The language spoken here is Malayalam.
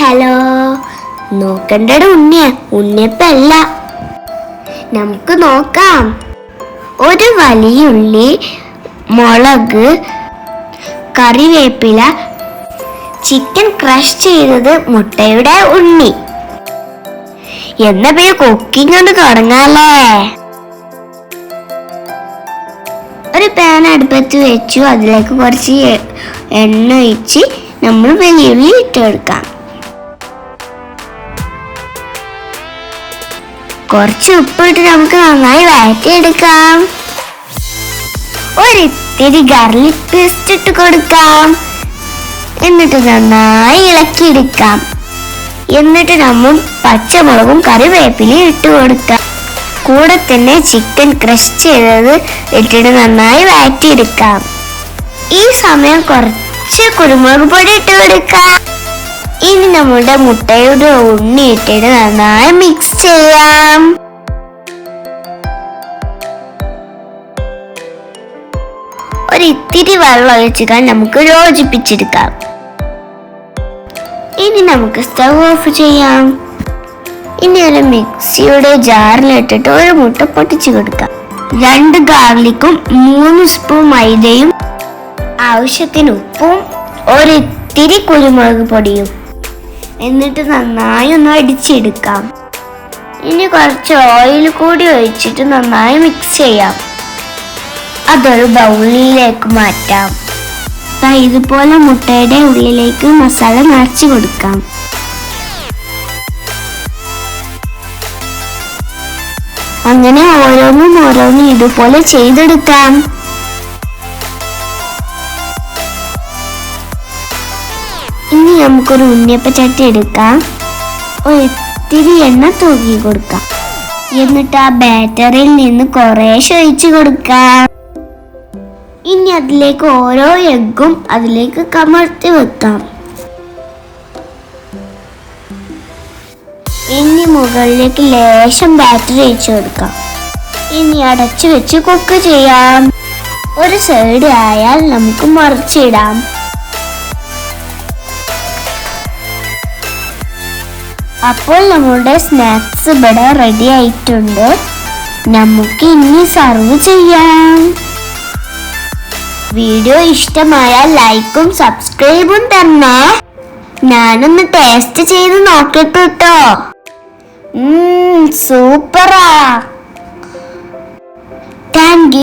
ഹലോ. നോക്കണ്ടട ഉണ്ണിയപ്പല്ല. നമുക്ക് നോക്കാം. ഒരു വലിയുള്ളി, മുളക്, കറിവേപ്പില, ചിക്കൻ ക്രഷ് ചെയ്തത്, മുട്ടയുടെ ഉണ്ണി. എന്നാ പിന്നെ കുക്കിംഗ് കൊണ്ട് തുടങ്ങാല്ലേ. ഒരു പാൻ അടുപ്പത്ത് വെച്ചു. അതിലേക്ക് കുറച്ച് എണ്ണ ഒഴിച്ച് നമ്മൾ വലിയുള്ളി ഇട്ടെടുക്കാം. കുറച്ച് ഉപ്പിട്ട് നമുക്ക് നന്നായി വഴറ്റിയെടുക്കാം. ഒരിത്തിരി ഗാർലിക് പേസ്റ്റ് ഇട്ട് കൊടുക്കാം. എന്നിട്ട് നന്നായി ഇളക്കിയെടുക്കാം. എന്നിട്ട് നമ്മൾ പച്ചമുളകും കറിവേപ്പിലയും ഇട്ട് കൊടുക്കാം. കൂടെ തന്നെ ചിക്കൻ ക്രഷ് ചെയ്തത് ഇട്ടിട്ട് നന്നായി വഴറ്റിയെടുക്കാം. ഈ സമയം കുറച്ച് കുരുമുളക് പൊടി ഇട്ട് കൊടുക്കാം. ഇനി നമ്മുടെ മുട്ടയുടെ ഉണ്ണി ഇട്ടിട്ട് നന്നായി മിക്സ് ചെയ്യാം. ഒരിത്തിരി വെള്ളം ഒഴിച്ചാൽ നമുക്ക് യോജിപ്പിച്ചെടുക്കാം. ഇനി നമുക്ക് സ്റ്റവ് ഓഫ് ചെയ്യാം. ഇനി ഒരു മിക്സിയുടെ ജാറിലിട്ടിട്ട് ഒരു മുട്ട പൊട്ടിച്ചു കൊടുക്കാം. 2 ഗാർലിക്കും 3 സ്പൂൺ മൈദയും ആവശ്യത്തിന് ഉപ്പും ഒരിത്തിരി കുരുമുളക് പൊടിയും എന്നിട്ട് നന്നായി ഒന്ന് അടിച്ചെടുക്കാം. ഇനി കുറച്ച് ഓയിൽ കൂടി ഒഴിച്ചിട്ട് നന്നായി മിക്സ് ചെയ്യാം. അതൊരു ബൗളിലേക്ക് മാറ്റാം. ഇതുപോലെ മുട്ടയുടെ ഉള്ളിലേക്ക് മസാല നിറച്ചു കൊടുക്കാം. അങ്ങനെ ഓരോന്നും ഇതുപോലെ ചെയ്തെടുക്കാം. ഇനി നമുക്കൊരു ഉണ്ണിയപ്പച്ചട്ടി എടുക്കാം. ഒരിത്തിരി എണ്ണ തൂക്കി കൊടുക്കാം. എന്നിട്ട് ആ ബാറ്ററിൽ നിന്ന് കുറേശ്ശെ ഒഴിച്ചു കൊടുക്കാം. ഇനി അതിലേക്ക് ഓരോ എഗ്ഗും അതിലേക്ക് കമഴ്ത്തി വെക്കാം. ഇനി മുകളിലേക്ക് ലേശം ബാറ്ററി ഒഴിച്ചു കൊടുക്കാം. ഇനി അടച്ചു വെച്ച് കുക്ക് ചെയ്യാം. ഒരു സൈഡ് ആയാൽ നമുക്ക് മറിച്ചിടാം. അപ്പോൾ നമ്മുടെ സ്നാക്സ് ഇവിടെ റെഡി ആയിട്ടുണ്ട്. നമുക്ക് ഇനി സർവ് ചെയ്യാം. വീഡിയോ ഇഷ്ടമായാൽ ലൈക്കും സബ്സ്ക്രൈബും തന്നെ. ഞാനൊന്ന് ടേസ്റ്റ് ചെയ്ത് നോക്കട്ടെ കേട്ടോ. സൂപ്പറാ. Thank you.